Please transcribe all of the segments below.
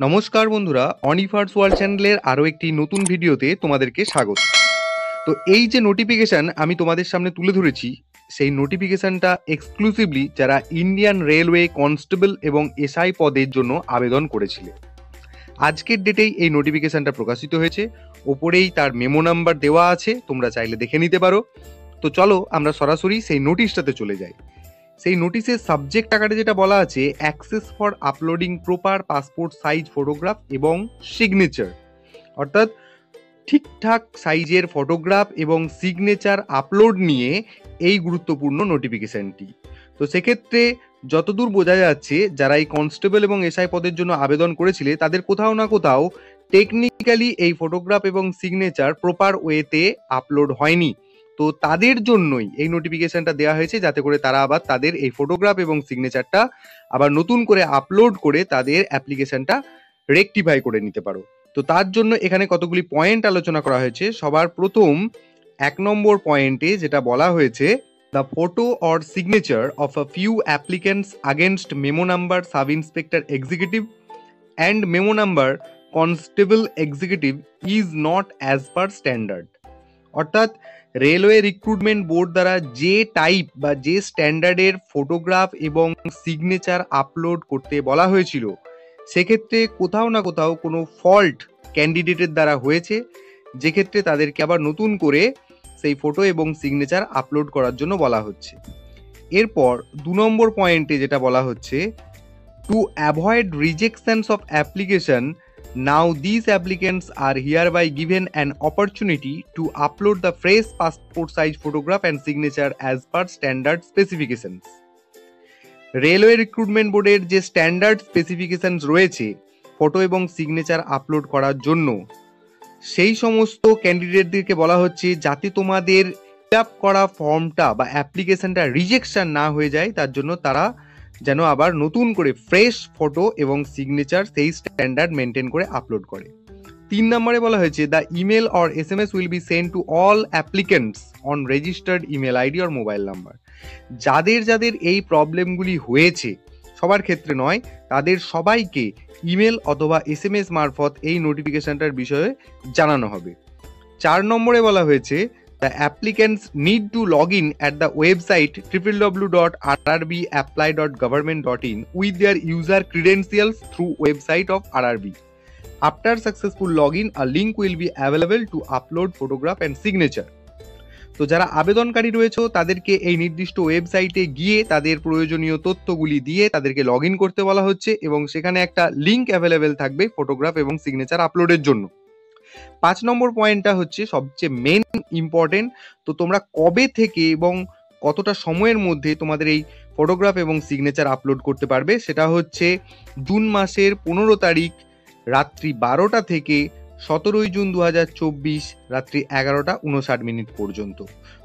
নমস্কার বন্ধুরা, অনিফার্স ওয়ার্ল্ড চ্যানেলের আরও একটি নতুন ভিডিওতে তোমাদেরকে স্বাগত। তো এই যে নোটিফিকেশান আমি তোমাদের সামনে তুলে ধরেছি, সেই নোটিফিকেশানটা এক্সক্লুসিভলি যারা ইন্ডিয়ান রেলওয়ে কনস্টেবল এবং এসআই পদের জন্য আবেদন করেছিলে। আজকের ডেটেই এই নোটিফিকেশানটা প্রকাশিত হয়েছে, ওপরেই তার মেমো নাম্বার দেওয়া আছে, তোমরা চাইলে দেখে নিতে পারো। তো চলো আমরা সরাসরি সেই নোটিশটাতে চলে যাই। সেই নোটিশের সাবজেক্ট আকারে যেটা বলা আছে, access for uploading proper passport size photograph এবং সিগনেচার, অর্থাৎ ঠিকঠাক সাইজের ফটোগ্রাফ এবং সিগনেচার আপলোড নিয়ে এই গুরুত্বপূর্ণ নোটিফিকেশনটি। তো সেক্ষেত্রে যতদূর বোঝা যাচ্ছে, যারা এই কনস্টেবল এবং এসআই পদের জন্য আবেদন করেছিলে তাদের কোথাও না কোথাও টেকনিক্যালি এই ফটোগ্রাফ এবং সিগনেচার প্রপার ওয়েতে আপলোড হয়নি। তো তাদের জন্যই এই নোটিফিকেশনটা দেওয়া হয়েছে, যাতে করে তারা আবার তাদের এই ফটোগ্রাফ এবং সিগনেচারটা আবার নতুন করে আপলোড করে তাদের অ্যাপ্লিকেশনটা রেকটিফাই করে নিতে পারো। তো তার জন্য এখানে কতগুলি পয়েন্ট আলোচনা করা হয়েছে। সবার প্রথম 1 নম্বর পয়েন্টে যেটা বলা হয়েছে, the photo or signature of a few applicants against memo number sub inspector executive and memo number constable executive is not as per standard. অর্থাৎ রেলওয়ে রিক্রুটমেন্ট বোর্ড দ্বারা যে টাইপ বা যে স্ট্যান্ডার্ডের ফটোগ্রাফ এবং সিগনেচার আপলোড করতে বলা হয়েছিল, সেক্ষেত্রে কোথাও না কোথাও কোনো ফল্ট ক্যান্ডিডেটের দ্বারা হয়েছে, যেক্ষেত্রে তাদেরকে আবার নতুন করে সেই ফটো এবং সিগনেচার আপলোড করার জন্য বলা হচ্ছে। এরপর 2 নম্বর পয়েন্টে যেটা বলা হচ্ছে, to avoid rejections of application, now these applicants are hereby given an opportunity to upload the fresh passport size photograph and signature as per standard specifications. Railway recruitment বোর্ডের যে স্ট্যান্ডার্ড স্পেসিফিকেশনস রয়েছে ফটো এবং signature upload করার জন্য, সেই সমস্ত ক্যান্ডিডেটদেরকে বলা হচ্ছে যাতে তোমাদের ফিল আপ করা ফর্মটা বা অ্যাপ্লিকেশনটা রিজেকশন না হয়ে যায়, তার জন্য তারা যেন আবার নতুন করে ফ্রেশ ফটো এবং সিগনেচার সেই স্ট্যান্ডার্ড মেনটেন করে আপলোড করে। 3 নম্বরে বলা হয়েছে, the email or SMS will be send to all applicants on registered email ID or mobile number. যাদের যাদের এই প্রবলেমগুলি হয়েছে, সবার ক্ষেত্রে নয়, তাদের সবাইকে ইমেল অথবা SMS মারফত এই নোটিফিকেশনটার বিষয়ে জানানো হবে। 4 নম্বরে বলা হয়েছে, the applicants need to log in at the website www.rrbapply.government.in with their user credentials through website of RRB. After successful login, a link will be available to upload photograph and signature. তো যারা আবেদনকারী রয়েছে তাদেরকে এই নির্দিষ্ট ওয়েবসাইটে গিয়ে তাদের প্রয়োজনীয় তথ্যগুলি দিয়ে তাদেরকে লগ ইন করতে বলা হচ্ছে, এবং সেখানে একটা লিঙ্ক অ্যাভেলেবেল থাকবে ফটোগ্রাফ এবং সিগনেচার আপলোডের জন্য। 5 নম্বর পয়েন্টটা হচ্ছে সবচেয়ে মেন ইম্পর্টেন্ট। তো তোমরা কবে থেকে এবং কতটা সময়ের মধ্যে তোমাদের এই ফটোগ্রাফ এবং সিগনেচার আপলোড করতে পারবে, সেটা হচ্ছে জুন মাসের 15 তারিখ রাত্রি 12টা থেকে 17 জুন 2024 রাত্রি 11:59 পর্যন্ত।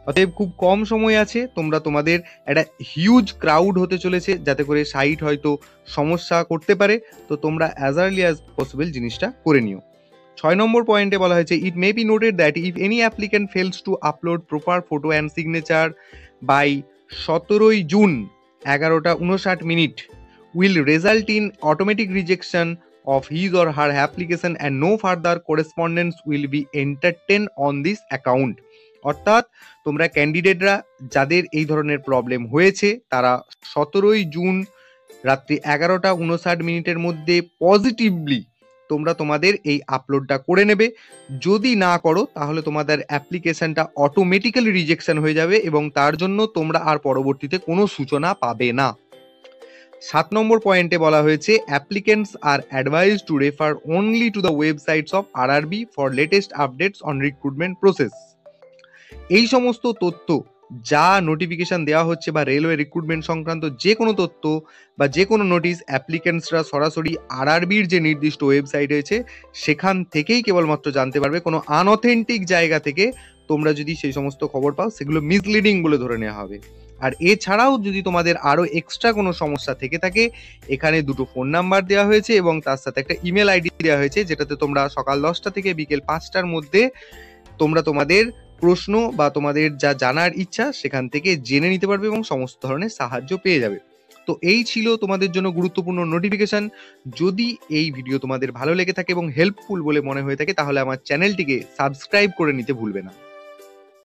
অতএব খুব কম সময় আছে, তোমরা তোমাদের একটা হিউজ ক্রাউড হতে চলেছে, যাতে করে সাইট হয়তো সমস্যা করতে পারে। তো তোমরা অ্যাজ আর্লি অ্যাজ পসিবল জিনিসটা করে নিও। 6 নম্বর পয়েন্টে বলা হয়েছে, it may be noted that if any applicant fails to upload proper photo and signature by 17 June 11:59 will result in automatic rejection of his or her application and no further correspondence will be entertained on this account. অর্থাৎ তোমরা ক্যান্ডিডেটরা যাদের এই ধরনের problem হয়েছে, তারা 17 June রাত্রি 11:59 মধ্যে positively তোমরা তোমাদের এই আপলোডটা করে নেবে। যদি না করো তাহলে তোমাদের অ্যাপ্লিকেশনটা অটোমেটিক্যালি রিজেকশন হয়ে যাবে, এবং তার জন্য তোমরা আর পরবর্তীতে কোনো সূচনা পাবে না। 7 নম্বর পয়েন্টে বলা হয়েছে, applicants R অ্যাডভাইজড two refer only to the websites of RRB for latest updates on recruitment process. এই সমস্ত তথ্য যা নোটিফিকেশন দেওয়া হচ্ছে বা রেলওয়ে রিক্রুটমেন্ট সংক্রান্ত যে কোনো তথ্য বা যে কোনো নোটিশ, অ্যাপ্লিকেন্টসরা সরাসরি আরআরবির যে নির্দিষ্ট ওয়েবসাইট রয়েছে সেখান থেকেই কেবলমাত্র জানতে পারবে। কোনো আনঅথেন্টিক জায়গা থেকে তোমরা যদি সেই সমস্ত খবর পাও, সেগুলো মিসলিডিং বলে ধরে নেওয়া হবে। আর এছাড়াও যদি তোমাদের আরও এক্সট্রা কোনো সমস্যা থেকে থাকে, এখানে 2টো ফোন নাম্বার দেওয়া হয়েছে এবং তার সাথে একটা ইমেল আইডি দেওয়া হয়েছে, যেটাতে তোমরা সকাল 10টা থেকে বিকেল 5টার মধ্যে তোমরা তোমাদের প্রশ্ন বা তোমাদের যা জানার ইচ্ছা সেখান থেকে জেনে নিতে পারবে এবং সমস্ত ধরনের সাহায্য পেয়ে যাবে। তো তো এই ছিল তোমাদের জন্য গুরুত্বপূর্ণ নোটিফিকেশন। যদি এই ভিডিও তোমাদের ভালো লেগে থাকে এবং হেল্পফুল বলে মনে হয়ে থাকে তাহলে আমার চ্যানেলটিকে সাবস্ক্রাইব করে নিতে ভুলবে না।